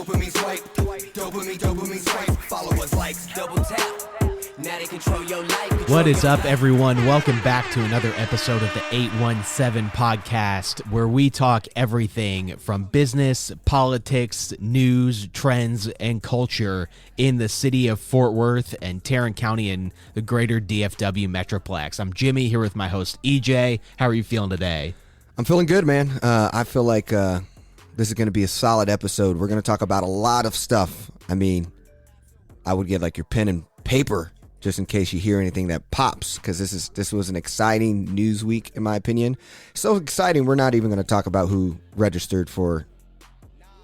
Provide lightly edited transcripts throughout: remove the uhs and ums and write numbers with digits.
Dopamine swipe, dopamine swipe. Followers, likes, double tap. Now they control your life. What is up, everyone? Welcome back to another episode of the 817 podcast, where we talk everything from business, politics, news, trends, and culture in the city of Fort Worth and Tarrant County and the greater DFW metroplex. I'm Jimmy, here with my host, EJ. How are you feeling today? I'm feeling good, man. I feel like this is going to be a solid episode. We're going to talk about a lot of stuff. I mean, I would get like your pen and paper just in case you hear anything that pops, because this was an exciting news week, in my opinion. So exciting, we're not even going to talk about who registered for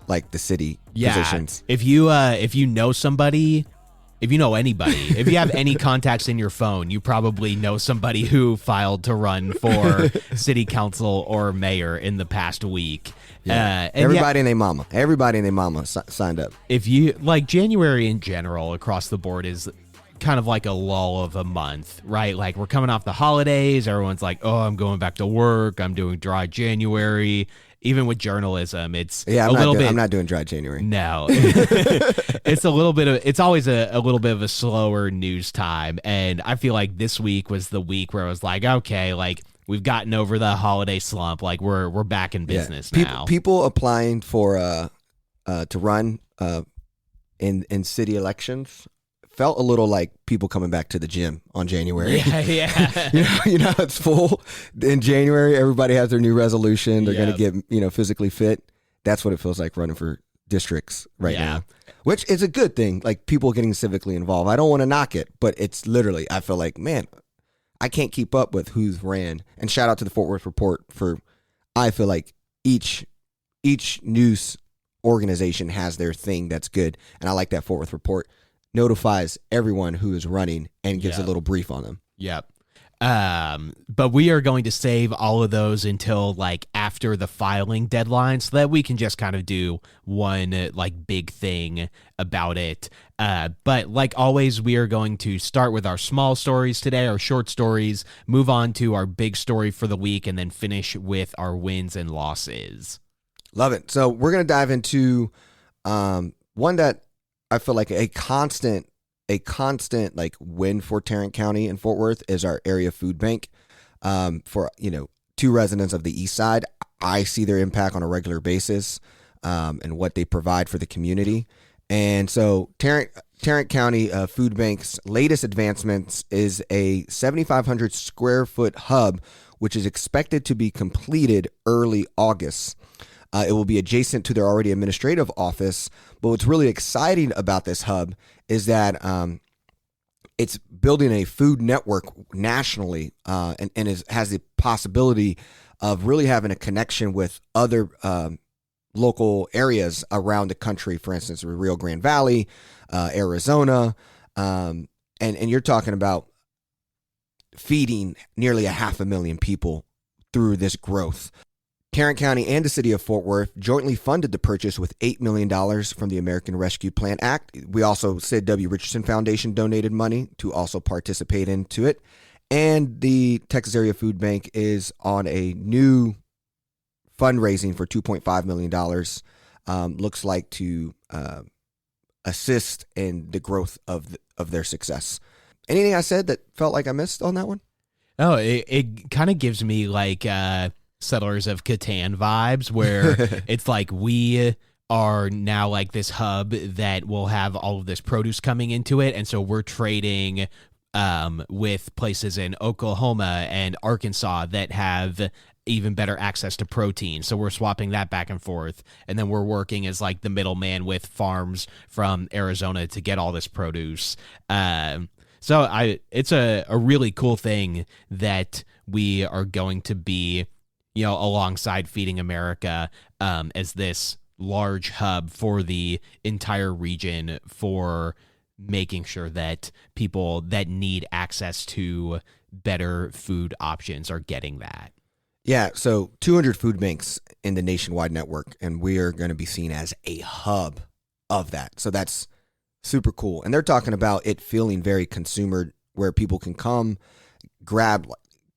like the city positions. If you know somebody, if you know anybody, if you have any contacts in your phone, you probably know somebody who filed to run for city council or mayor in the past week. Yeah. Everybody and their mama signed up. If you like, January in general across the board is kind of like a lull of a month, right? Like, we're coming off the holidays. Everyone's like, oh, I'm going back to work. I'm doing dry January. Even with journalism, it's I'm not doing dry January. No, it's always a little bit of a slower news time. And I feel like this week was the week where I was like, okay, like, we've gotten over the holiday slump. Like, we're back in business now. People applying for to run in city elections felt a little like people coming back to the gym on January. Yeah. you know, it's full in January. Everybody has their new resolution. They're going to get, physically fit. That's what it feels like running for districts right now, which is a good thing. Like, people getting civically involved. I don't want to knock it, but it's literally, I feel like, man, I can't keep up with who's ran. And shout out to the Fort Worth Report I feel like each news organization has their thing that's good. And I like that Fort Worth Report notifies everyone who is running and gives a little brief on them. Yep. But we are going to save all of those until like after the filing deadline, so that we can just kind of do one like big thing about it. But like always, we are going to start with our small stories today, our short stories, move on to our big story for the week, and then finish with our wins and losses. Love it. So we're going to dive into one that I feel like a constant like win for Tarrant County and Fort Worth is our area food bank. For two residents of the east side, I see their impact on a regular basis, and what they provide for the community. And so Tarrant County Food Bank's latest advancements is a 7,500 square foot hub, which is expected to be completed early August. It will be adjacent to their already administrative office. But what's really exciting about this hub is that it's building a food network nationally, and has the possibility of really having a connection with other local areas around the country. For instance, Rio Grande Valley, Arizona, and you're talking about feeding nearly 500,000 people through this growth. Tarrant County and the city of Fort Worth jointly funded the purchase with $8 million from the American Rescue Plan Act. We also, Sid W. Richardson Foundation donated money to also participate into it. And the Texas Area Food Bank is on a new fundraising for $2.5 million, looks like to assist in the growth of their success. Anything I said that felt like I missed on that one? Oh, it kind of gives me like Settlers of Catan vibes, where it's like we are now like this hub that will have all of this produce coming into it, and so we're trading with places in Oklahoma and Arkansas that have even better access to protein, so we're swapping that back and forth, and then we're working as like the middleman with farms from Arizona to get all this produce. So it's a really cool thing that we are going to be, alongside Feeding America, as this large hub for the entire region for making sure that people that need access to better food options are getting that. Yeah, so 200 food banks in the nationwide network, and we are going to be seen as a hub of that. So that's super cool. And they're talking about it feeling very consumer, where people can come, grab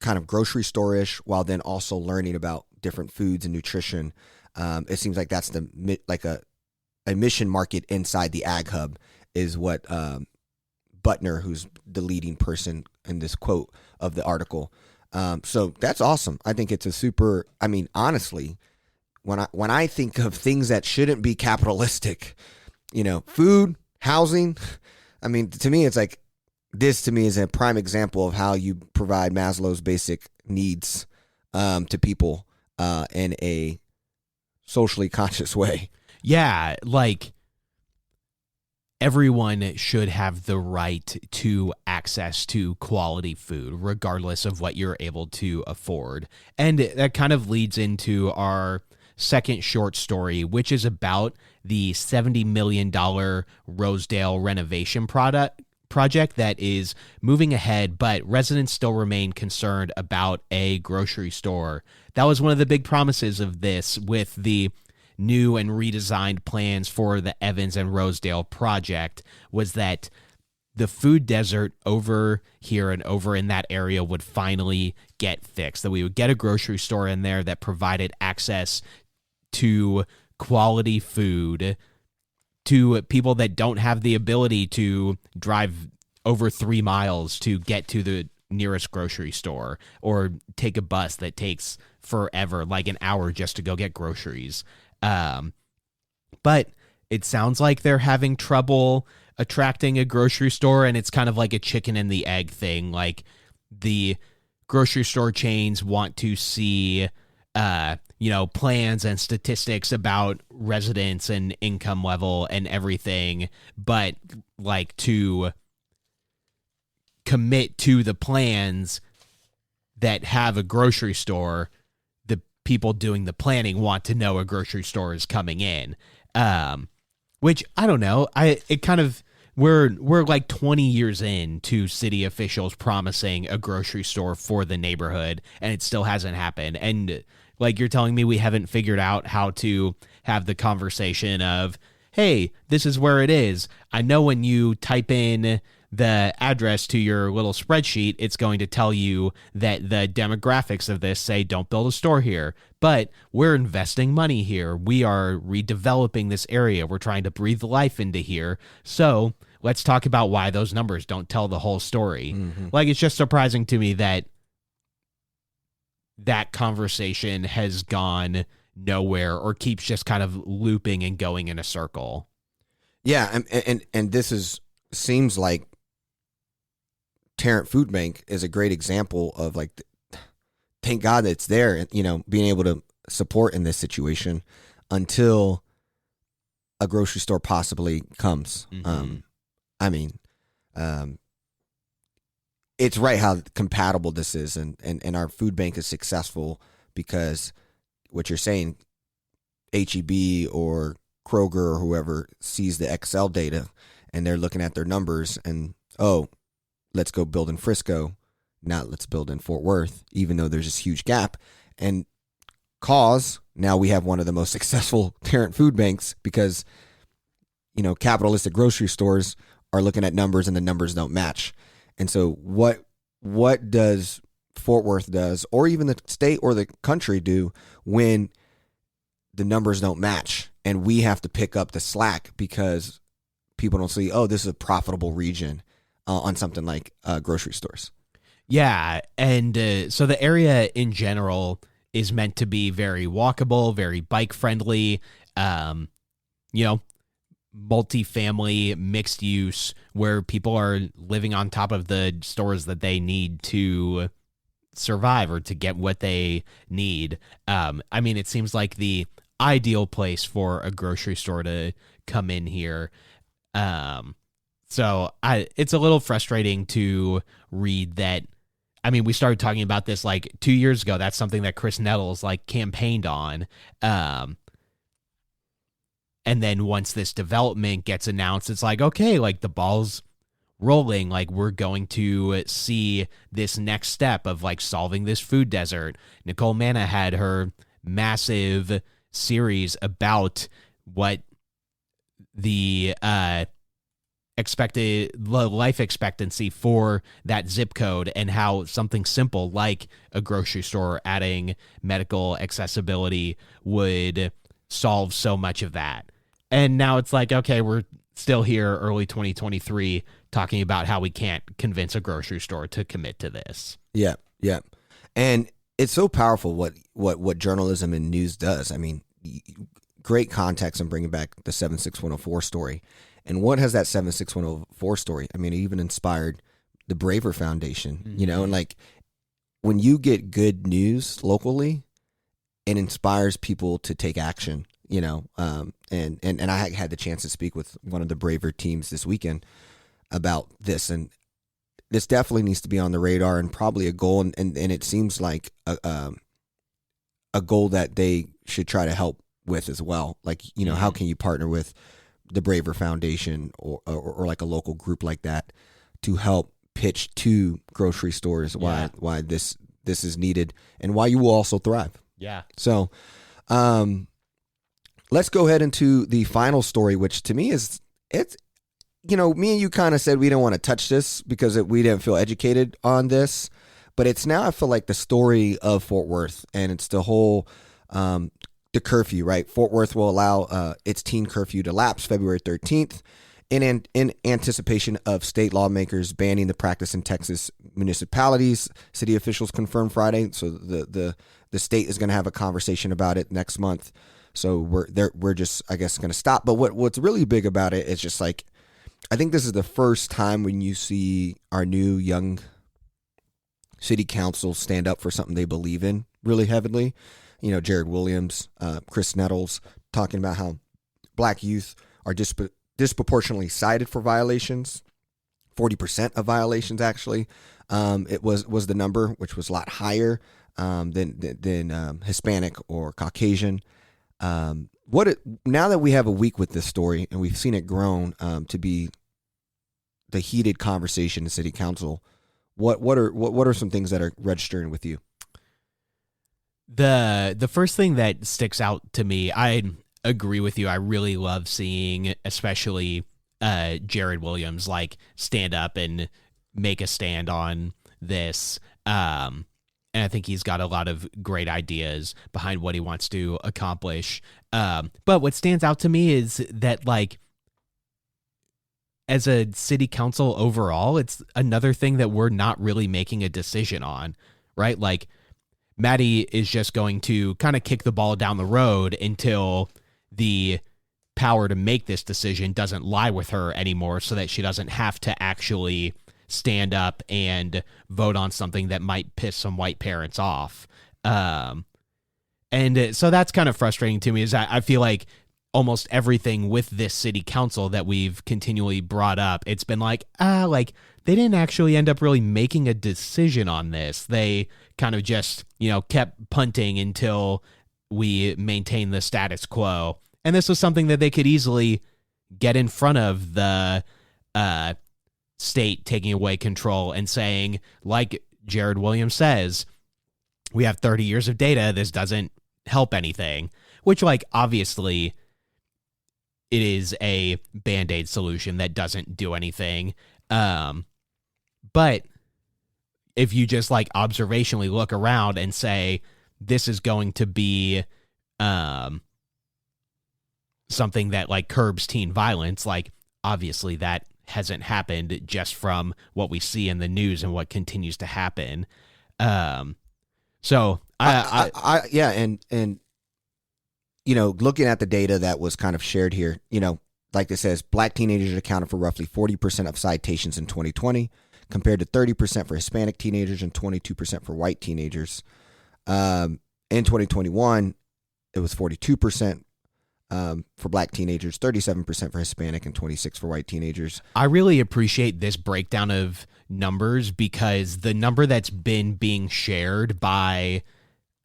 kind of grocery store-ish, while then also learning about different foods and nutrition. It seems like that's a a mission market inside the ag hub is what Butner, who's the leading person in this quote of the article. So that's awesome. I think it's a super, I mean, honestly, when I think of things that shouldn't be capitalistic, food, housing, I mean, to me, it's like, this to me is a prime example of how you provide Maslow's basic needs to people in a socially conscious way. Yeah, like everyone should have the right to access to quality food, regardless of what you're able to afford. And that kind of leads into our second short story, which is about the $70 million Rosedale renovation project that is moving ahead, but residents still remain concerned about a grocery store. That was one of the big promises of this, with the new and redesigned plans for the Evans and Rosedale project, was that the food desert over here and over in that area would finally get fixed, that we would get a grocery store in there that provided access to quality food to people that don't have the ability to drive over 3 miles to get to the nearest grocery store, or take a bus that takes forever, like an hour just to go get groceries. But it sounds like they're having trouble attracting a grocery store, and it's kind of like a chicken and the egg thing. Like, the grocery store chains want to see plans and statistics about residents and income level and everything, but like to commit to the plans that have a grocery store, the people doing the planning want to know a grocery store is coming in. Which I don't know. We're like 20 years in to city officials promising a grocery store for the neighborhood, and it still hasn't happened. And like, you're telling me we haven't figured out how to have the conversation of, hey, this is where it is. I know when you type in the address to your little spreadsheet, it's going to tell you that the demographics of this say don't build a store here. But we're investing money here. We are redeveloping this area. We're trying to breathe life into here. So let's talk about why those numbers don't tell the whole story. Mm-hmm. Like, it's just surprising to me that conversation has gone nowhere, or keeps just kind of looping and going in a circle. Yeah, and this seems like Tarrant Food Bank is a great example of, like, thank God that it's there, being able to support in this situation until a grocery store possibly comes. Mm-hmm. It's right how compatible this is, and our food bank is successful because what you're saying, HEB or Kroger or whoever sees the Excel data and they're looking at their numbers and, oh, let's go build in Frisco, not let's build in Fort Worth, even though there's this huge gap. And now we have one of the most successful Tarrant food banks because, capitalistic grocery stores are looking at numbers and the numbers don't match. And so what does Fort Worth does, or even the state or the country do when the numbers don't match and we have to pick up the slack because people don't see, oh, this is a profitable region on something like grocery stores. Yeah. And so the area in general is meant to be very walkable, very bike friendly, multifamily, mixed use, where people are living on top of the stores that they need to survive or to get what they need. It seems like the ideal place for a grocery store to come in here. So it's a little frustrating to read that. We started talking about this like 2 years ago. That's something that Chris Nettles campaigned on. And then once this development gets announced, it's like, okay, like the ball's rolling. Like, we're going to see this next step of solving this food desert. Nicole Manna had her massive series about what the life expectancy for that zip code, and how something simple like a grocery store adding medical accessibility would solve so much of that. And now it's like, okay, we're still here early 2023 talking about how we can't convince a grocery store to commit to this. Yeah, yeah. And it's so powerful what journalism and news does. I mean, great context and bringing back the 76104 story. And what has that 76104 story? I mean, it even inspired the Braver Foundation, you know, and like when you get good news locally, it inspires people to take action, you know. And I had the chance to speak with one of the Braver teams this weekend about this, and this definitely needs to be on the radar and probably a goal. And it seems like a goal that they should try to help with as well. Like, you know, how can you partner with the Braver Foundation or like a local group like that to help pitch to grocery stores why this is needed and why you will also thrive. Yeah. So, let's go ahead into the final story, which to me it's, you know, me and you kind of said we didn't want to touch this because we didn't feel educated on this, but it's now, I feel like, the story of Fort Worth, and it's the whole, the curfew, right? Fort Worth will allow its teen curfew to lapse February 13th in anticipation of state lawmakers banning the practice in Texas municipalities. City officials confirmed Friday, so the state is going to have a conversation about it next month. So we're just, I guess, going to stop. But what's really big about it is just like, I think this is the first time when you see our new young city council stand up for something they believe in really heavily. You know, Jared Williams, Chris Nettles, talking about how black youth are disproportionately cited for violations. 40% of violations, actually, it was the number, which was a lot higher than Hispanic or Caucasian. Now that we have a week with this story and we've seen it grown to be the heated conversation in city council, what are some things that are registering with you? The first thing that sticks out to me, I agree with you. I really love seeing, especially Jared Williams, like stand up and make a stand on this. And I think he's got a lot of great ideas behind what he wants to accomplish. But what stands out to me is that, like, as a city council overall, it's another thing that we're not really making a decision on, right? Like, Maddie is just going to kind of kick the ball down the road until the power to make this decision doesn't lie with her anymore, so that she doesn't have to actually stand up and vote on something that might piss some white parents off. And so that's kind of frustrating to me, is I feel like almost everything with this city council that we've continually brought up, it's been like, they didn't actually end up really making a decision on this. They kind of just, kept punting until we maintain the status quo. And this was something that they could easily get in front of the state taking away control and saying, like Jared Williams says, we have 30 years of data. This doesn't help anything, which, like, obviously it is a Band-Aid solution that doesn't do anything. But if you just, like, observationally look around and say, this is going to be something that, like, curbs teen violence, like, obviously that hasn't happened just from what we see in the news and what continues to happen. So looking at the data that was kind of shared here, like it says, black teenagers accounted for roughly 40% of citations in 2020, compared to 30% for Hispanic teenagers and 22% for white teenagers. In 2021, it was 42% for black teenagers, 37% for Hispanic, and 26% for white teenagers. I really appreciate this breakdown of numbers, because the number that's been being shared by,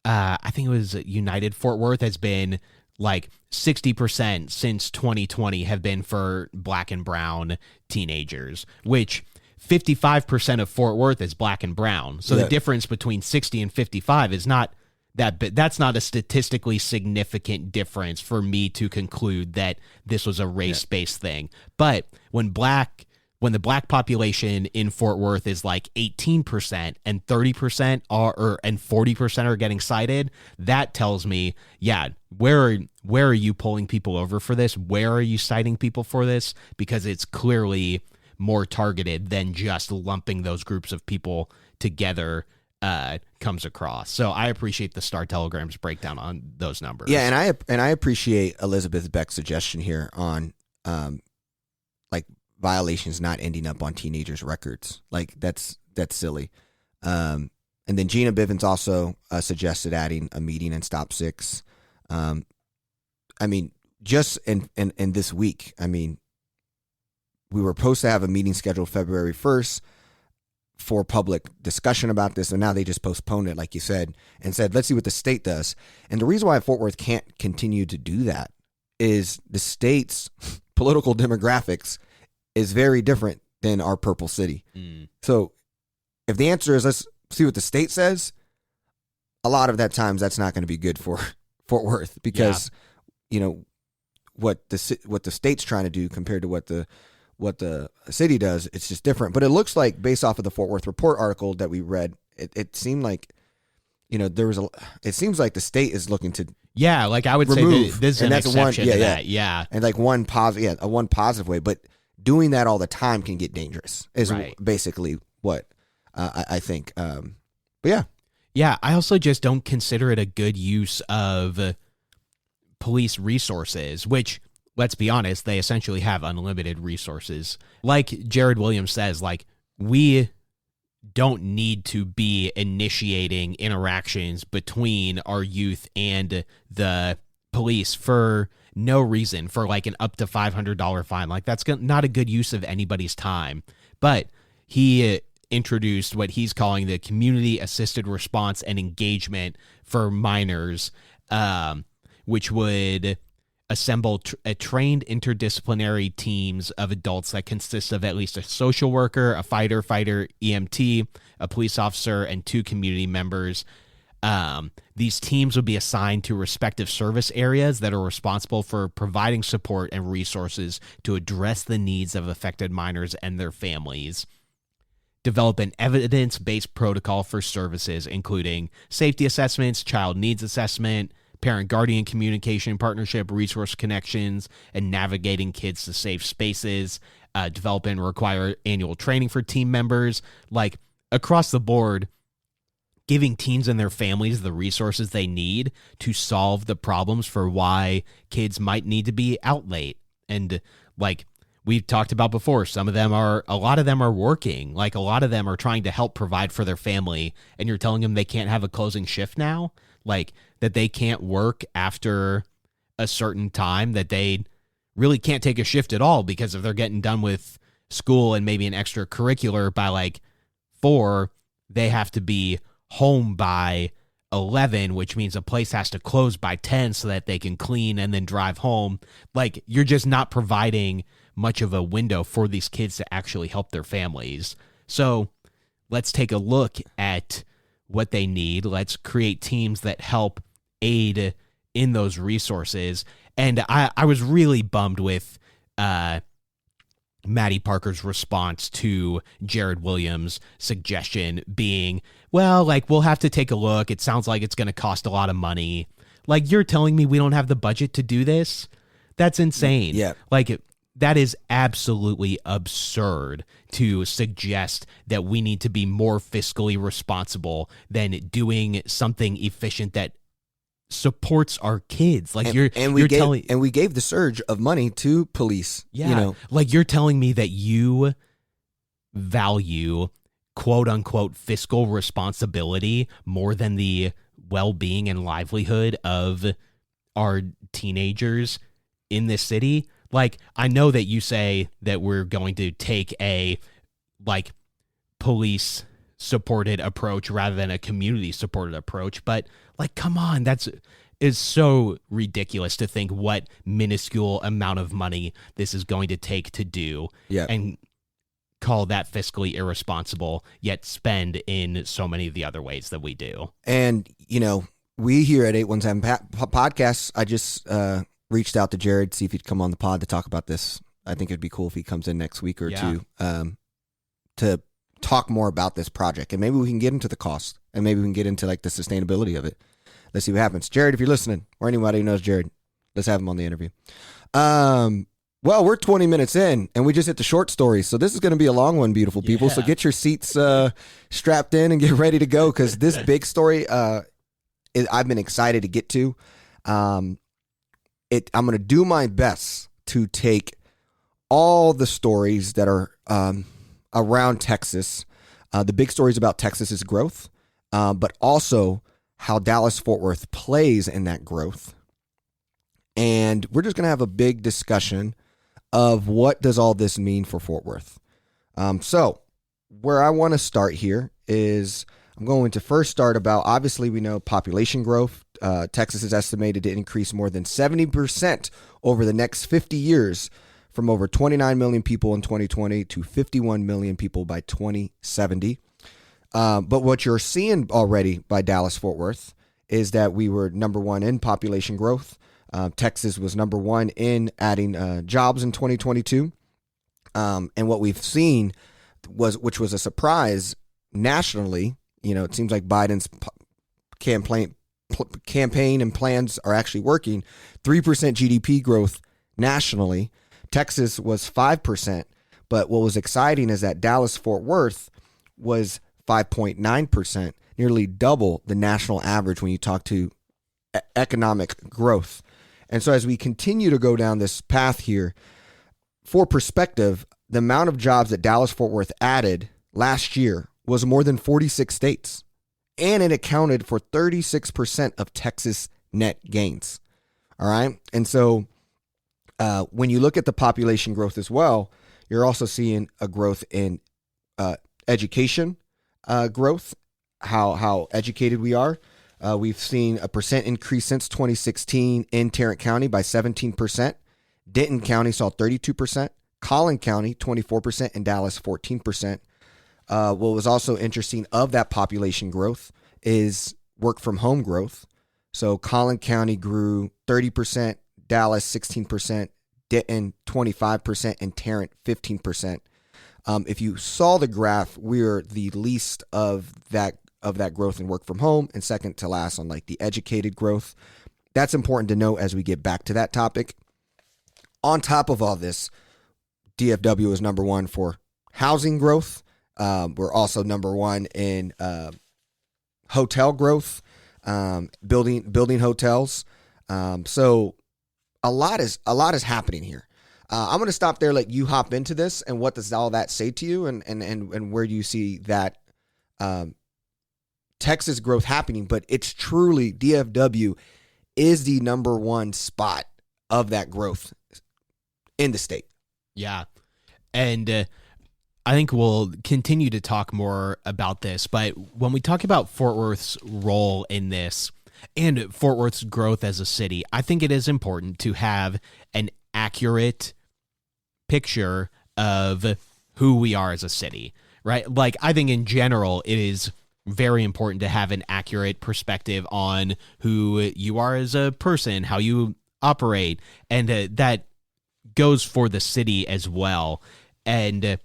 I think it was United Fort Worth, has been like 60% since 2020 have been for black and brown teenagers, which 55% of Fort Worth is black and brown. So the difference between 60 and 55 is not that big. That's not a statistically significant difference for me to conclude that this was a race-based thing. But when black when the black population in Fort Worth is like 18% and 30% and 40% are getting cited, that tells me, yeah, where are you pulling people over for this? Where are you citing people for this? Because it's clearly more targeted than just lumping those groups of people together comes across. So I appreciate the Star Telegram's breakdown on those numbers. Yeah, and I appreciate Elizabeth Beck's suggestion here on like violations not ending up on teenagers' records. Like that's silly. And then Gina Bivens also suggested adding a meeting in Stop 6. I mean, just in this week, I mean, we were supposed to have a meeting scheduled February 1st for public discussion about this, and now they just postponed it, like you said, and said, let's see what the state does. And the reason why Fort Worth can't continue to do that is the state's political demographics is very different than our purple city. So if the answer is let's see what the state says, a lot of that times that's not going to be good for Fort Worth because, you know, what the state's trying to do compared to what the city does, it's just different. But it looks like, based off of the Fort Worth Report article that we read, it seemed like, you know, it seems like the state is looking to like I would remove, say this is an exception to that. And like one positive way, but doing that all the time can get dangerous is basically what I think. But yeah, I also just don't consider it a good use of police resources, which, let's be honest, they essentially have unlimited resources. Like Jared Williams says, like, we don't need to be initiating interactions between our youth and the police for no reason, for like an up to $500 fine. Like, that's not a good use of anybody's time. But he introduced what he's calling the community assisted response and engagement for minors, which would assemble a trained interdisciplinary teams of adults that consist of at least a social worker, a fighter, EMT, a police officer, and 2 community members. These teams would be assigned to respective service areas that are responsible for providing support and resources to address the needs of affected minors and their families. Develop an evidence-based protocol for services, including safety assessments, child needs assessment, parent-guardian communication, partnership, resource connections, and navigating kids to safe spaces. Develop and require annual training for team members. Like, across the board, giving teens and their families the resources they need to solve the problems for why kids might need to be out late. And, like we've talked about before, a lot of them are working. Like, a lot of them are trying to help provide for their family, and you're telling them they can't have a closing shift now? Like, that they can't work after a certain time, that they really can't take a shift at all, because if they're getting done with school and maybe an extracurricular by like 4, they have to be home by 11, which means a place has to close by 10 so that they can clean and then drive home. Like, you're just not providing much of a window for these kids to actually help their families. So let's take a look at what they need. Let's create teams that help aid in those resources. And I was really bummed with Maddie Parker's response to Jared Williams' suggestion being, well, like, we'll have to take a look. It sounds like it's going to cost a lot of money. Like, you're telling me we don't have the budget to do this? That's insane. Yeah. Like, that is absolutely absurd to suggest that we need to be more fiscally responsible than doing something efficient that supports our kids. Like, we gave the surge of money to police. Yeah. You know, like, you're telling me that you value quote unquote fiscal responsibility more than the well-being and livelihood of our teenagers in this city. Like, I know that you say that we're going to take a, like, police supported approach rather than a community supported approach, but, like, come on, is so ridiculous to think what minuscule amount of money this is going to take to do, and call that fiscally irresponsible, yet spend in so many of the other ways that we do. And, you know, we here at 817 Podcasts, I just reached out to Jared, see if he'd come on the pod to talk about this I think it'd be cool if he comes in next week or Yeah. two to talk more about this project, and maybe we can get into the cost, and maybe we can get into like the sustainability of it. Let's see what happens. Jared, if you're listening, or anybody who knows Jared, let's have him on the interview. Well, we're 20 minutes in, and we just hit the short story, so this is going to be a long one, beautiful people. So Yeah. get your seats strapped in and get ready to go, because this big story I've been excited to get to. I'm going to do my best to take all the stories that are around Texas. The big stories about Texas's growth, but also how Dallas-Fort Worth plays in that growth. And we're just going to have a big discussion of what does all this mean for Fort Worth. So where I want to start here is I'm going to first start about, obviously we know population growth. Texas is estimated to increase more than 70% over the next 50 years, from over 29 million people in 2020 to 51 million people by 2070. But what you're seeing already by Dallas-Fort Worth is that we were number one in population growth. Texas was number one in adding jobs in 2022. And what we've seen which was a surprise nationally, it seems like Biden's campaign and plans are actually working. 3% GDP growth nationally. Texas was 5%. But what was exciting is that Dallas-Fort Worth was 5.9%, nearly double the national average when you talk to economic growth. And so as we continue to go down this path here, for perspective, the amount of jobs that Dallas-Fort Worth added last year was more than 46 states, and it accounted for 36% of Texas net gains. All right. And so when you look at the population growth as well, you're also seeing a growth in education growth, how educated we are. We've seen a percent increase since 2016 in Tarrant County by 17%. Denton County saw 32%. Collin County, 24%, and Dallas, 14%. What was also interesting of that population growth is work from home growth. So Collin County grew 30%, Dallas 16%, Denton 25%, and Tarrant 15%. If you saw the graph, we're the least of that growth in work from home, and second to last on like the educated growth. That's important to note as we get back to that topic. On top of all this, DFW is number one for housing growth. We're also number one in hotel growth, building hotels. So a lot is happening here. I'm going to stop there, let you hop into this, and what does all that say to you, and where do you see that Texas growth happening? But it's truly, DFW is the number one spot of that growth in the state. Yeah. And I think we'll continue to talk more about this. But when we talk about Fort Worth's role in this and Fort Worth's growth as a city, I think it is important to have an accurate picture of who we are as a city, right? Like, I think in general, it is very important to have an accurate perspective on who you are as a person, how you operate, and that goes for the city as well. And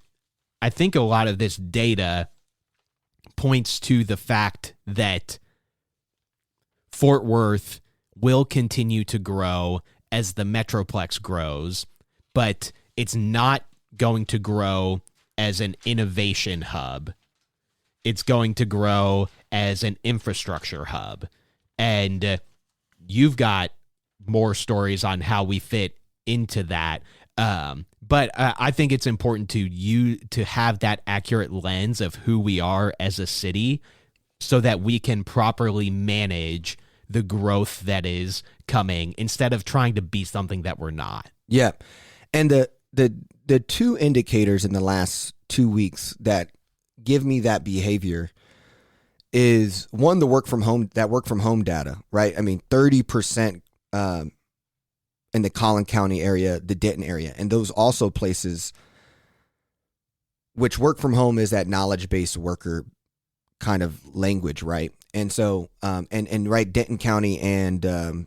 I think a lot of this data points to the fact that Fort Worth will continue to grow as the metroplex grows, but it's not going to grow as an innovation hub. It's going to grow as an infrastructure hub. And you've got more stories on how we fit into that. But I think it's important to have that accurate lens of who we are as a city so that we can properly manage the growth that is coming instead of trying to be something that we're not. Yeah. And the two indicators in the last 2 weeks that give me that behavior is one, the work from home data, right? I mean, 30% in the Collin County area, the Denton area, and those also places which work from home is that knowledge-based worker kind of language, right? And so, and right, Denton County and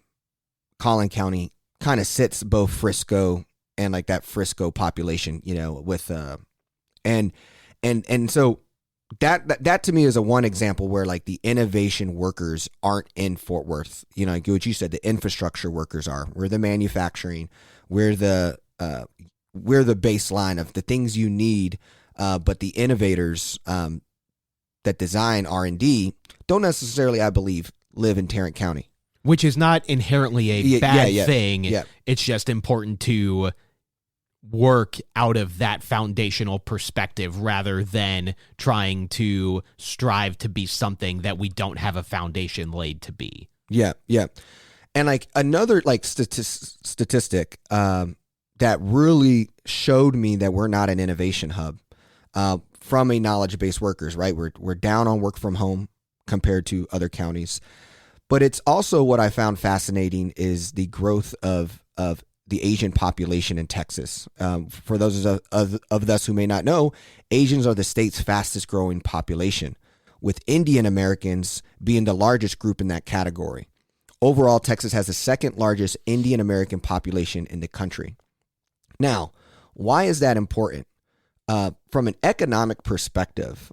Collin County kind of sits both Frisco like that Frisco population, with and so that to me is a one example where like the innovation workers aren't in Fort Worth. Like what you said, the infrastructure workers are. We're the manufacturing. We're the baseline of the things you need. But the innovators that design R&D don't necessarily, I believe, live in Tarrant County. Which is not inherently a bad thing. Yeah. It's just important to work out of that foundational perspective rather than trying to strive to be something that we don't have a foundation laid to be. Yeah. And like another like statistic that really showed me that we're not an innovation hub from a knowledge-based workers, right? We're down on work from home compared to other counties. But it's also what I found fascinating is the growth of the Asian population in Texas. For those of us who may not know, Asians are the state's fastest growing population, with Indian Americans being the largest group in that category. Overall, Texas has the second largest Indian American population in the country. Now, why is that important? From an economic perspective,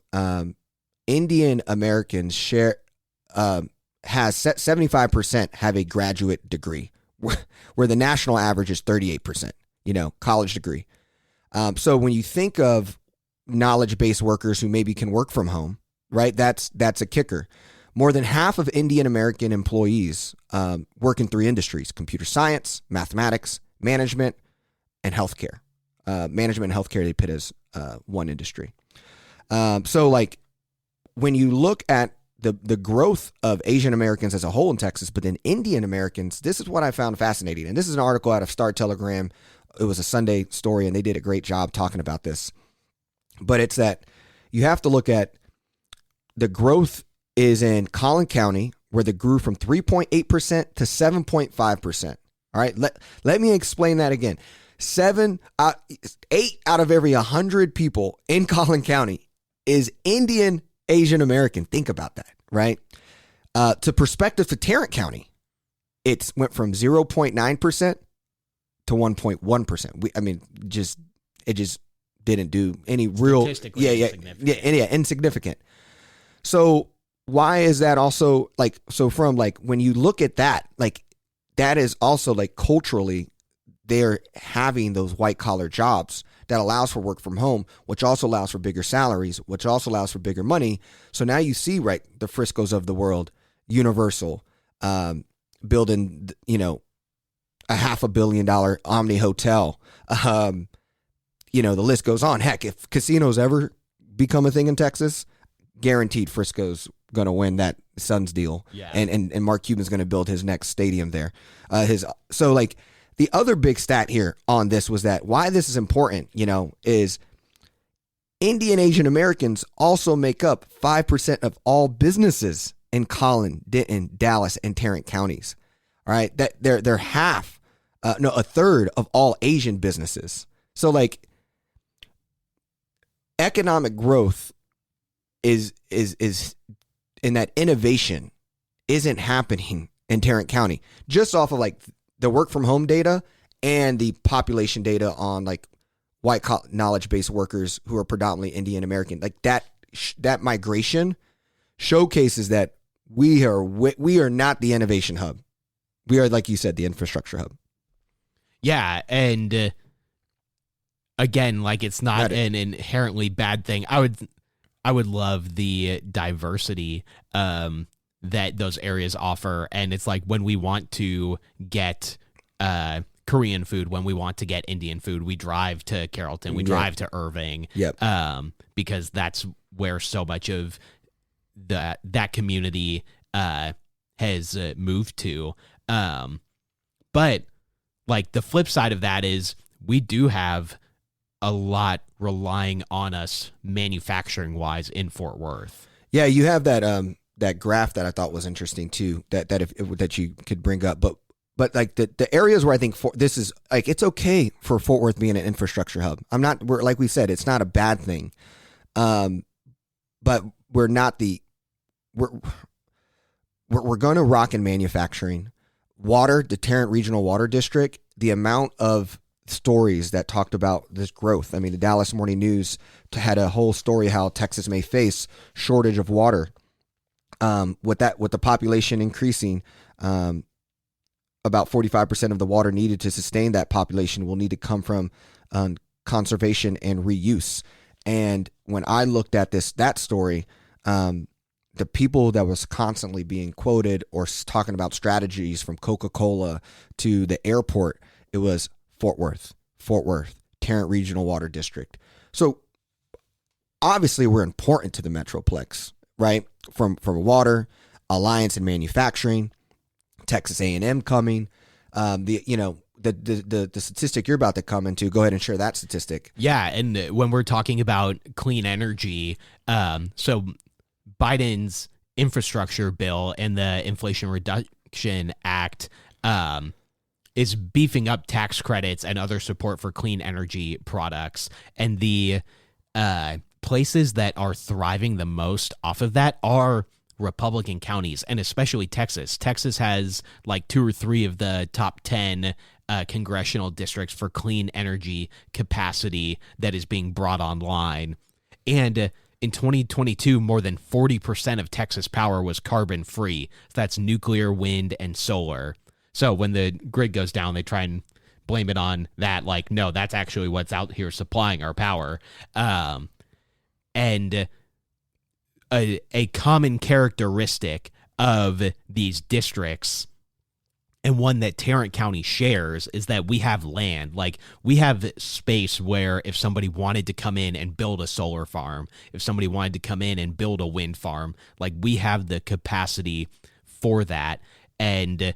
Indian Americans has 75% have a graduate degree, where the national average is 38%, college degree. So when you think of knowledge-based workers who maybe can work from home, right, that's a kicker. More than half of Indian American employees work in three industries: computer science, mathematics, management, and healthcare. Management and healthcare they put as one industry. So like when you look at the growth of Asian Americans as a whole in Texas, but then Indian Americans, this is what I found fascinating. And this is an article out of Star Telegram. It was a Sunday story, and they did a great job talking about this. But it's that you have to look at the growth is in Collin County, where they grew from 3.8% to 7.5%. All right, let me explain that again. 8 out of every 100 people in Collin County is Indian Asian American. Think about that, right? To perspective, to Tarrant County, it went from 0.9% to 1.1%. It just didn't do any real, insignificant. So why is that also like, so from like, when you look at that, like that is also like culturally, they're having those white collar jobs that allows for work from home, which also allows for bigger salaries, which also allows for bigger money. So now you see, right, the Friscos of the world, Universal, building, a $500 million Omni hotel. The list goes on. Heck, if casinos ever become a thing in Texas, guaranteed Frisco's going to win that Suns deal. Yeah. And Mark Cuban's going to build his next stadium there. So like, the other big stat here on this was that why this is important, is Indian Asian Americans also make up 5% of all businesses in Collin, Denton, Dallas, and Tarrant counties. All right, that they're a third of all Asian businesses. So like economic growth is in that innovation isn't happening in Tarrant County just off of like the work from home data and the population data on like white knowledge-based workers who are predominantly Indian American. Like that migration showcases that we are not the innovation hub. We are, like you said, the infrastructure hub. Yeah, and again, like it's not an inherently bad thing. I would love the diversity that those areas offer. And it's like when we want to get Korean food, when we want to get Indian food, we drive to Carrollton, we drive to Irving, because that's where so much of that community has moved to. But like the flip side of that is we do have a lot relying on us manufacturing wise in Fort Worth. Yeah, you have that graph that I thought was interesting too, that you could bring up, but like the areas where I think this is like, it's okay for Fort Worth being an infrastructure hub. Like we said, it's not a bad thing. But we're not we're going to rock in manufacturing, water, the Tarrant Regional Water District, the amount of stories that talked about this growth. I mean, the Dallas Morning News had a whole story how Texas may face shortage of water. With the population increasing, about 45% of the water needed to sustain that population will need to come from conservation and reuse. And when I looked at that story, the people that was constantly being quoted or talking about strategies, from Coca-Cola to the airport, it was Fort Worth, Tarrant Regional Water District. So obviously we're important to the metroplex, right? From water, Alliance and manufacturing, Texas A&M coming, the statistic you're about to come into. Go ahead and share that statistic. Yeah, and when we're talking about clean energy, so Biden's infrastructure bill and the Inflation Reduction Act is beefing up tax credits and other support for clean energy products. And the places that are thriving the most off of that are Republican counties, and especially Texas. Texas has like 2 or 3 of the top 10 congressional districts for clean energy capacity that is being brought online. And in 2022, more than 40% of Texas power was carbon free. That's nuclear, wind, and solar. So when the grid goes down, they try and blame it on that. Like, no, that's actually what's out here supplying our power. And a common characteristic of these districts, and one that Tarrant County shares, is that we have land. Like, we have space where if somebody wanted to come in and build a solar farm, if somebody wanted to come in and build a wind farm, like, we have the capacity for that. And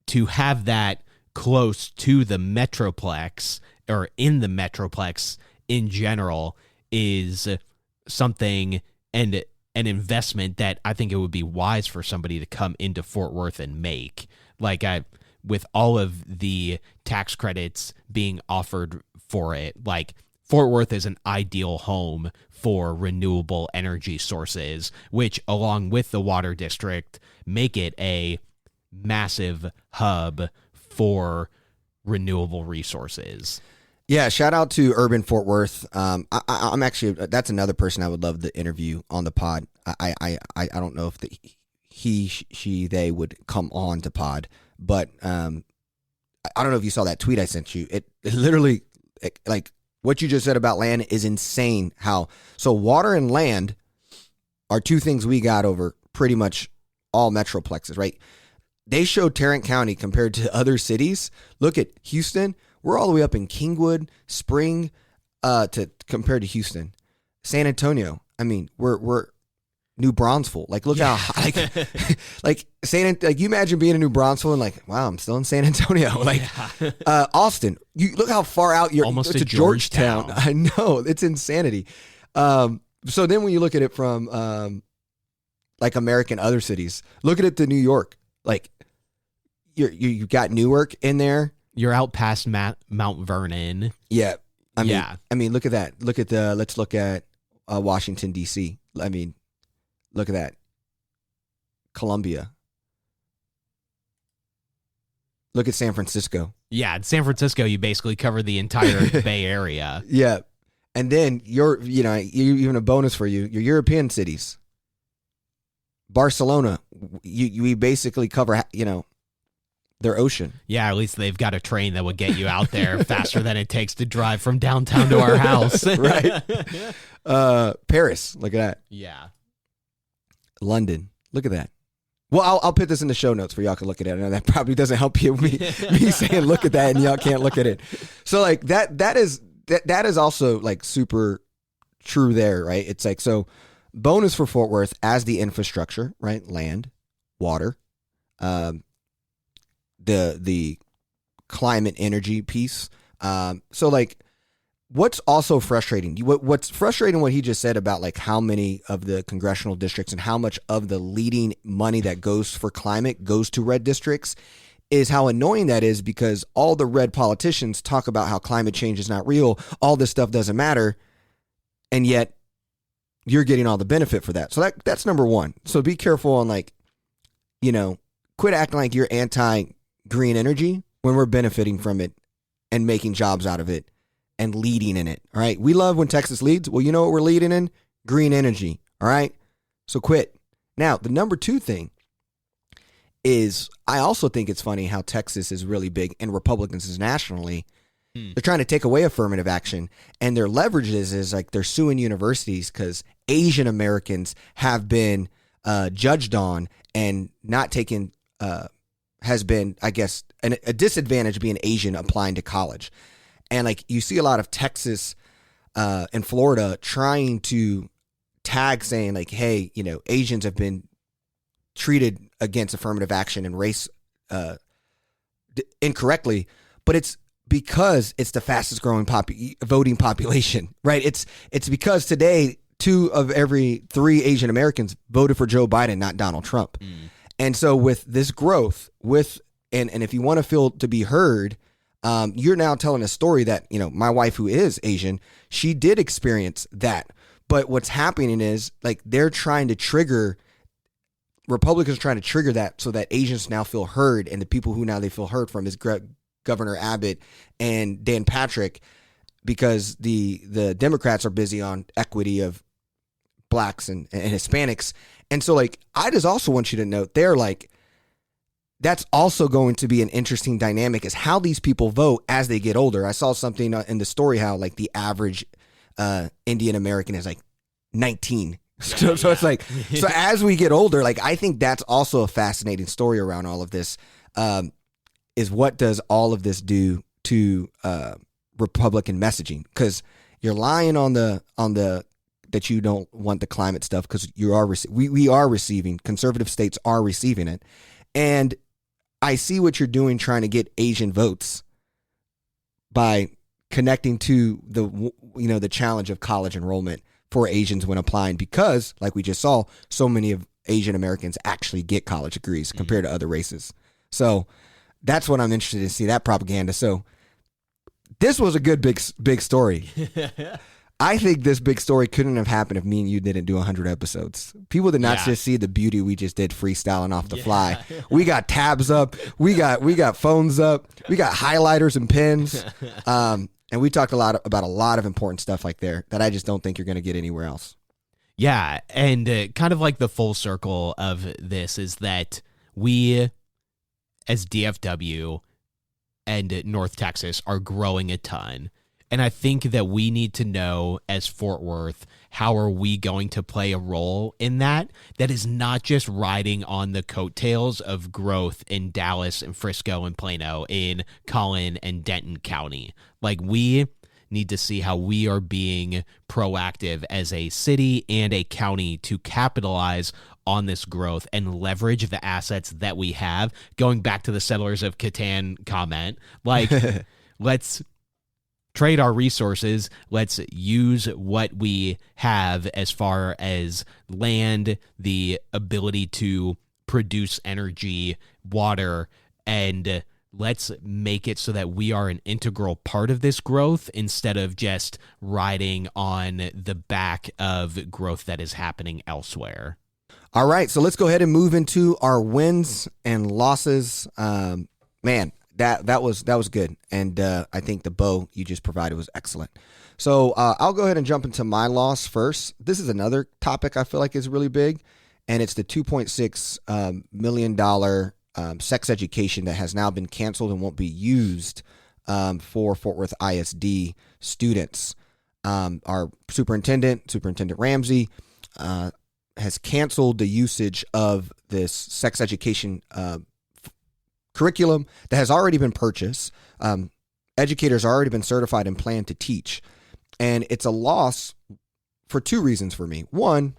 to have that close to the metroplex, or in the metroplex in general, is something and an investment that I think it would be wise for somebody to come into Fort Worth and make. Like, with all of the tax credits being offered for it, like, Fort Worth is an ideal home for renewable energy sources, which, along with the water district, make it a massive hub for renewable resources. Yeah, shout out to Urban Fort Worth. I'm actually, that's another person I would love to interview on the pod. I don't know if they would come on to pod, but I don't know if you saw that tweet I sent you. It literally, like what you just said about land is insane. So water and land are 2 things we got over pretty much all metroplexes, right? They showed Tarrant County compared to other cities. Look at Houston. We're all the way up in Kingwood, Spring, compared to Houston. San Antonio. I mean, we're New Braunfels. Like, look how like you imagine being in New Braunfels and like, wow, I'm still in San Antonio. Like, Austin. You look how far out you're almost to Georgetown. I know, it's insanity. So then when you look at it from like American other cities, look at it to New York. Like, you got Newark in there. You're out past Mount Vernon. Yeah. I mean, look at that. Let's look at Washington, D.C. I mean, look at that. Columbia. Look at San Francisco. Yeah, in San Francisco, you basically cover the entire Bay Area. Yeah. And then even a bonus for you, your European cities. Barcelona, we basically cover, their ocean. Yeah, at least they've got a train that would get you out there faster than it takes to drive from downtown to our house. Right. Paris, look at that. Yeah. London, look at that. Well, I'll put this in the show notes for y'all to look at it. I know that probably doesn't help you, me saying look at that and y'all can't look at it. So like that is also like super true there, right? It's like, so bonus for Fort Worth as the infrastructure, right? Land, water, the climate energy piece. So like, what's also frustrating? What's frustrating? What he just said about like how many of the congressional districts and how much of the leading money that goes for climate goes to red districts is how annoying that is, because all the red politicians talk about how climate change is not real. All this stuff doesn't matter, and yet you're getting all the benefit for that. So that's number one. So be careful on like, quit acting like you're anti green energy when we're benefiting from it and making jobs out of it and leading in it. All right. We love when Texas leads. Well, you know what we're leading in? Green energy. All right. So quit. Now, the number two thing is I also think it's funny how Texas is really big and Republicans is nationally. They're trying to take away affirmative action, and their leverage is like they're suing universities because Asian Americans have been judged on and not taken, has been, I guess, a disadvantage being Asian applying to college. And like you see a lot of Texas and Florida trying to tag saying like, hey, you know, Asians have been treated against affirmative action and race incorrectly, but it's because it's the fastest growing voting population, right? It's because today 2 of every 3 Asian Americans voted for Joe Biden, not Donald Trump. And so with this growth, and if you want to feel to be heard, you're now telling a story that, you know, my wife, who is Asian, she did experience that. But what's happening is like Republicans are trying to trigger that so that Asians now feel heard, and the people who now they feel heard from is Governor Abbott and Dan Patrick, because the Democrats are busy on equity of blacks and Hispanics. And so like, I just also want you to note they're like, that's also going to be an interesting dynamic is how these people vote as they get older. I saw something in the story, how like the average Indian American is like 19. So it's like, so as we get older, like, I think that's also a fascinating story around all of this. Is what does all of this do to Republican messaging? Because you're lying on the that you don't want the climate stuff, because we are receiving, conservative states are receiving it, and I see what you're doing trying to get Asian votes by connecting to the challenge of college enrollment for Asians when applying, because like we just saw, so many of Asian Americans actually get college degrees compared to other races. So that's what I'm interested to see, that propaganda. So this was a good big story. I think this big story couldn't have happened if me and you didn't do 100 episodes. People did not just see the beauty we just did freestyling off the fly. We got tabs up, we got phones up, we got highlighters and pens, and we talked about a lot of important stuff like there that I just don't think you're going to get anywhere else. Yeah, and kind of like the full circle of this is that we, as DFW and North Texas, are growing a ton. And I think that we need to know, as Fort Worth, how are we going to play a role in that is not just riding on the coattails of growth in Dallas and Frisco and Plano, in Collin and Denton County. Like, we need to see how we are being proactive as a city and a county to capitalize on this growth and leverage the assets that we have. Going back to the Settlers of Catan comment, like, let's trade our resources. Let's use what we have as far as land, the ability to produce energy, water, and let's make it so that we are an integral part of this growth instead of just riding on the back of growth that is happening elsewhere. All right, so let's go ahead and move into our wins and losses. Man, that was good, and I think the bow you just provided was excellent. So I'll go ahead and jump into my loss first. This is another topic I feel like is really big, and it's the $2.6 million sex education that has now been canceled and won't be used for Fort Worth ISD students. Our superintendent Ramsey, has canceled the usage of this sex education curriculum that has already been purchased. Educators have already been certified and plan to teach. And it's a loss for 2 reasons for me. One,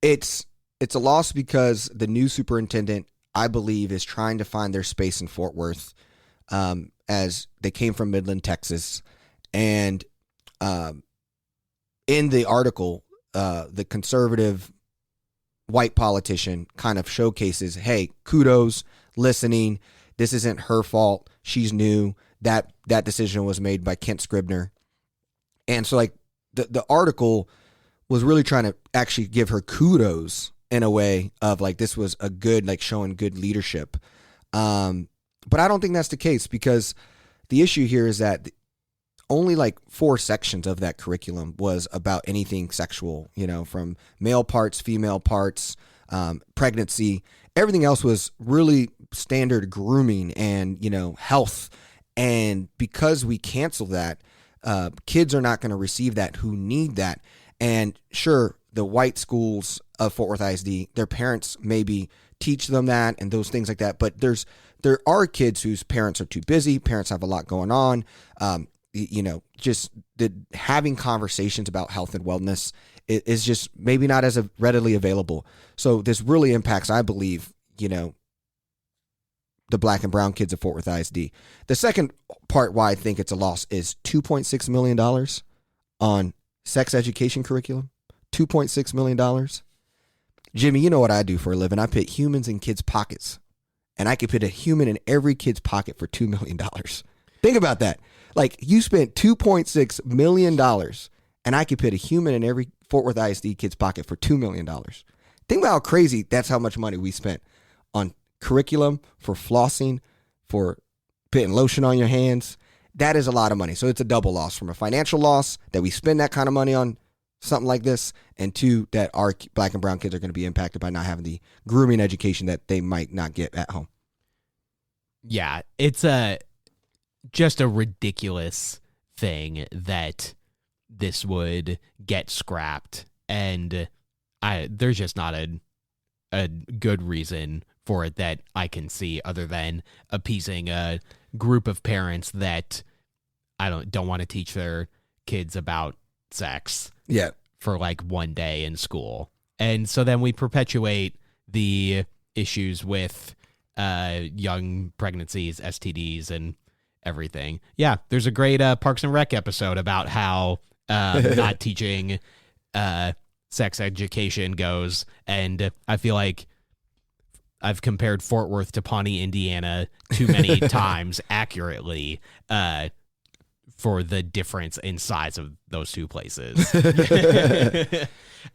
it's a loss because the new superintendent, I believe, is trying to find their space in Fort Worth, as they came from Midland, Texas. And in the article, the conservative white politician kind of showcases, hey, kudos, listening. This isn't her fault. She's new. That decision was made by Kent Scribner. And so, like, the article was really trying to actually give her kudos in a way of, like, this was a good, like, showing good leadership. But I don't think that's the case, because the issue here is that only like 4 sections of that curriculum was about anything sexual, from male parts, female parts, pregnancy. Everything else was really standard grooming and, health. And because we canceled that, kids are not going to receive that who need that. And sure, the white schools of Fort Worth ISD, their parents maybe teach them that and those things like that. But there are kids whose parents are too busy. Parents have a lot going on. Just having conversations about health and wellness is just maybe not as readily available. So this really impacts, I believe, the black and brown kids of Fort Worth ISD. The second part why I think it's a loss is $2.6 million on sex education curriculum. $2.6 million. Jimmy, you know what I do for a living. I put humans in kids' pockets. And I could put a human in every kid's pocket for $2 million. Think about that. Like, you spent $2.6 million, and I could put a human in every Fort Worth ISD kid's pocket for $2 million. Think about how crazy that's how much money we spent on curriculum, for flossing, for putting lotion on your hands. That is a lot of money. So it's a double loss, from a financial loss that we spend that kind of money on something like this, and 2, that our black and brown kids are going to be impacted by not having the grooming education that they might not get at home. Yeah, it's just a ridiculous thing that this would get scrapped, and there's just not a good reason for it that I can see, other than appeasing a group of parents that don't want to teach their kids about sex. Yeah. For like one day in school. And so then we perpetuate the issues with young pregnancies, STDs, and everything. Yeah, there's a great Parks and Rec episode about how not teaching sex education goes. And I feel like I've compared Fort Worth to Pawnee, Indiana too many times accurately for the difference in size of those two places.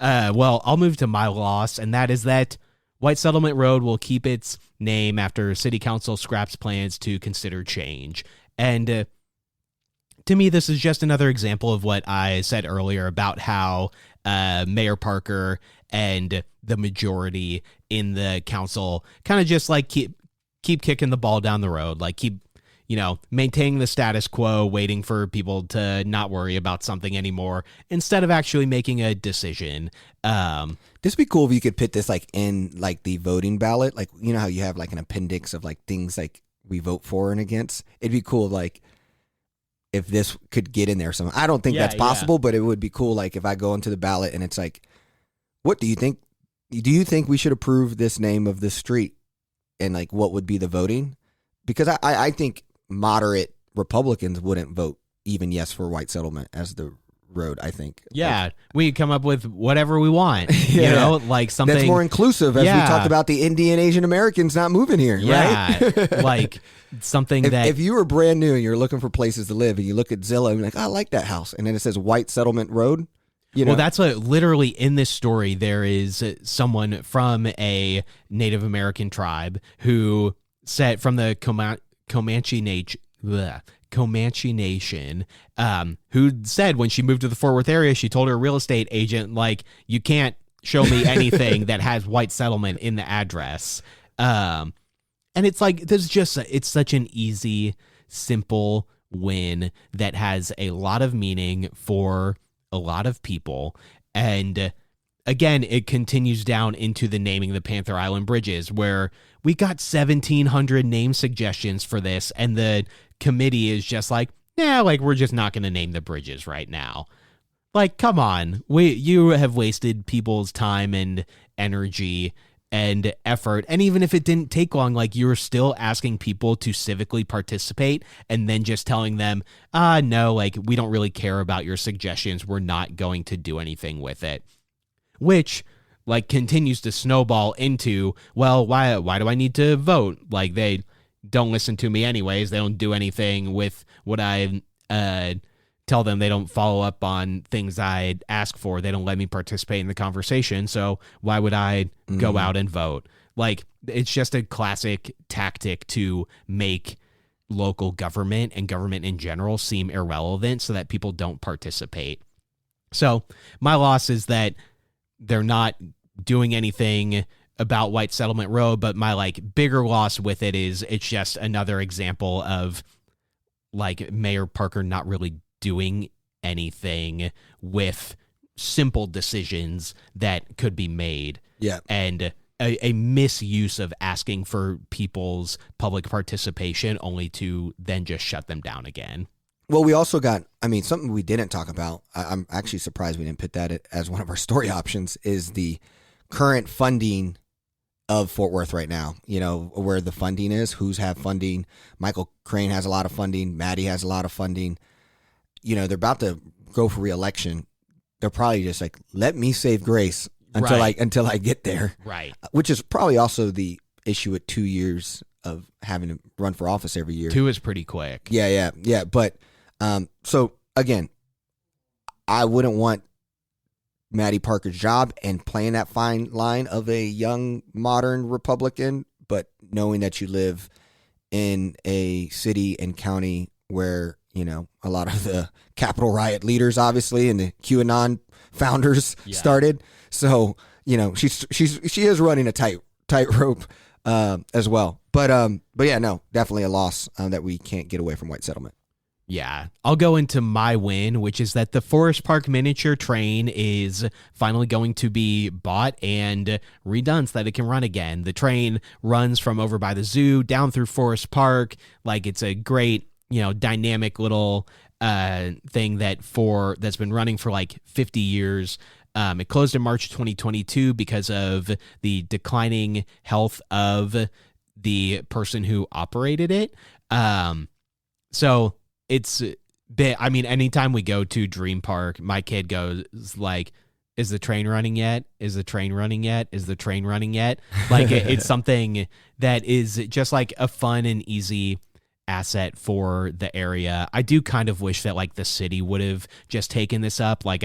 Well, I'll move to my loss, and that is that White Settlement Road will keep its name after City Council scraps plans to consider change. And to me, this is just another example of what I said earlier about how Mayor Parker and the majority in the council kind of just like keep kicking the ball down the road, like keep maintaining the status quo, waiting for people to not worry about something anymore, instead of actually making a decision. This would be cool if you could put this like in like the voting ballot, like how you have like an appendix of like things like we vote for and against. It'd be cool like if this could get in there somehow. I don't think that's possible, but it would be cool like if I go into the ballot and it's like, what do you think? Do you think we should approve this name of this street? And like, what would be the voting? Because I think moderate Republicans wouldn't vote even yes for White Settlement as the road, I think. Yeah, we come up with whatever we want, like something that's more inclusive, as we talked about the Indian Asian Americans not moving here, right? Like something if you were brand new and you're looking for places to live and you look at Zillow and you're like, oh, I like that house, and then it says White Settlement Road. Well, that's literally in this story, there is someone from a Native American tribe who said, from the Comanche Nation, who said when she moved to the Fort Worth area, she told her real estate agent, like, you can't show me anything that has White Settlement in the address. And it's like, it's such an easy, simple win that has a lot of meaning for a lot of people. And again, it continues down into the naming the Panther Island bridges, where we got 1,700 name suggestions for this, and the committee is just like, we're just not going to name the bridges right now. Like, come on. You have wasted people's time and energy and effort. And even if it didn't take long, like, you're still asking people to civically participate and then just telling them, no, like, we don't really care about your suggestions. We're not going to do anything with it. Which, like, continues to snowball into, well, why do I need to vote? Like, they don't listen to me anyways. They don't do anything with what I tell them. They don't follow up on things I ask for. They don't let me participate in the conversation. So why would I go out and vote? Like, it's just a classic tactic to make local government and government in general seem irrelevant so that people don't participate. So my loss is that they're not doing anything about White Settlement Road, but my like bigger loss with it is it's just another example of like Mayor Parker not really doing anything with simple decisions that could be made. Yeah. And a misuse of asking for people's public participation only to then just shut them down again. Well, we also got, I mean, something we didn't talk about, I'm actually surprised we didn't put that as one of our story options, is the current funding of Fort Worth right now. You know, where the funding is, who's have funding. Michael Crane has a lot of funding. Maddie has a lot of funding. You know, they're about to go for re-election. They're probably just like, let me save grace until I get there. Right. Which is probably also the issue with 2 years of having to run for office every year. 2 is pretty quick. Yeah. But so again, I wouldn't want Maddie Parker's job and playing that fine line of a young modern Republican, but knowing that you live in a city and county where, you know, a lot of the Capitol riot leaders, obviously, and the QAnon founders started. So, you know, she is running a tightrope as well. But yeah, no, definitely a loss that we can't get away from White Settlement. Yeah, I'll go into my win, which is that the Forest Park miniature train is finally going to be bought and redone so that it can run again. The train runs from over by the zoo down through Forest Park. Like, it's a great, you know, dynamic little thing that's been running for like 50 years. It closed in March 2022 because of the declining health of the person who operated it. So it's been, I mean, anytime we go to Dream Park, my kid goes like, is the train running yet? Is the train running yet? Is the train running yet? Like, it's something that is just like a fun and easy asset for the area. I do kind of wish that like the city would have just taken this up. Like,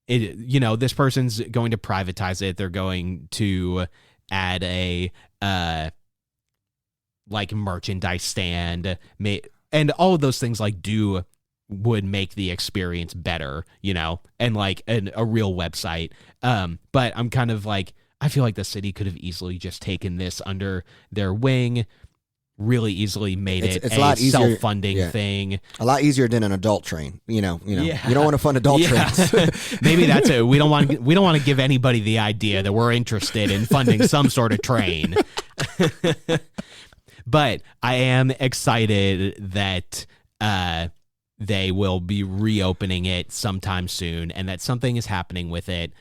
you know, this person's going to privatize it. They're going to add a like merchandise stand, and all of those things like would make the experience better, you know, and like a real website. But I'm kind of like, I feel like the city could have easily just taken this under their wing, really easily made it's a lot easier, self-funding thing. A lot easier than an adult train. You know. Yeah. You don't want to fund adult trains. Maybe that's it. We don't want to give anybody the idea that we're interested in funding some sort of train. But I am excited that they will be reopening it sometime soon, and that something is happening with it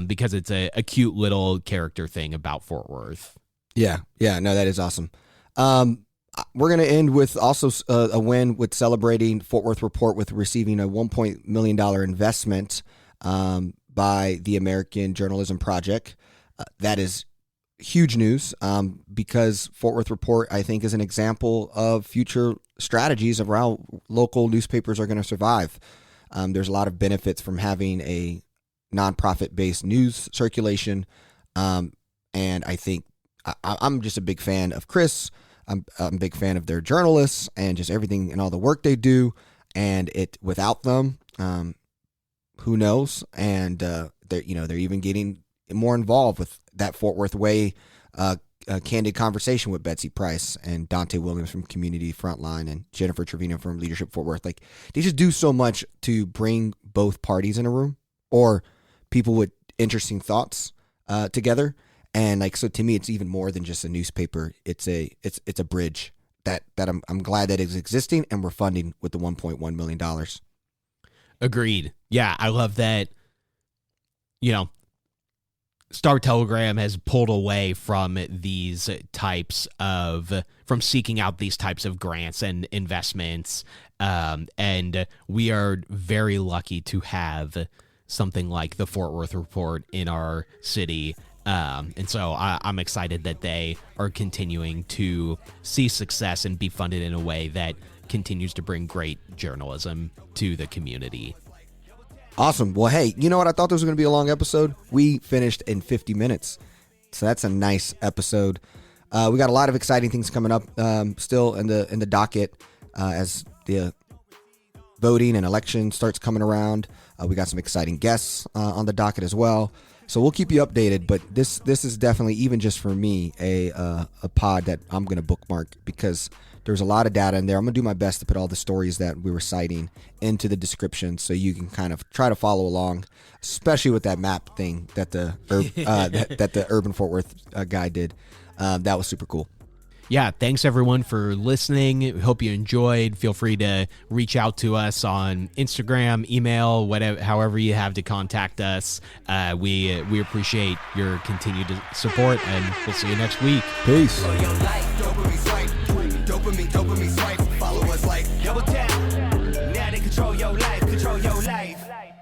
because it's a cute little character thing about Fort Worth. Yeah, no, that is awesome. We're going to end with also a win with celebrating Fort Worth Report with receiving a $1 million investment by the American Journalism Project. That is huge news because Fort Worth Report, I think, is an example of future strategies of how local newspapers are going to survive. There's a lot of benefits from having a nonprofit-based news circulation, and I think I'm just a big fan of Chris. I'm a big fan of their journalists and just everything and all the work they do. And without them, who knows? And they're even getting more involved with that Fort Worth Way candid conversation with Betsy Price and Dante Williams from Community Frontline and Jennifer Trevino from Leadership Fort Worth. Like, they just do so much to bring both parties in a room or people with interesting thoughts together. And like, so to me, it's even more than just a newspaper. It's a bridge that I'm glad that is existing, and we're funding with the $1.1 million. Agreed. Yeah, I love that. You know, Star Telegram has pulled away from from seeking out these types of grants and investments, and we are very lucky to have something like the Fort Worth Report in our city. And so I'm excited that they are continuing to see success and be funded in a way that continues to bring great journalism to the community. Awesome. Well, hey, you know what? I thought this was going to be a long episode. We finished in 50 minutes. So that's a nice episode. We got a lot of exciting things coming up still in the docket as the voting and election starts coming around. We got some exciting guests on the docket as well. So we'll keep you updated, but this is definitely, even just for me, a pod that I'm going to bookmark because there's a lot of data in there. I'm going to do my best to put all the stories that we were citing into the description so you can kind of try to follow along, especially with that map thing that the that the Urban Fort Worth guy did. That was super cool. Yeah, thanks everyone for listening. Hope you enjoyed. Feel free to reach out to us on Instagram, email, whatever, however you have to contact us. We appreciate your continued support, and we'll see you next week. Peace. Dopamine swipe. Follow us like double tap. Now they control your life.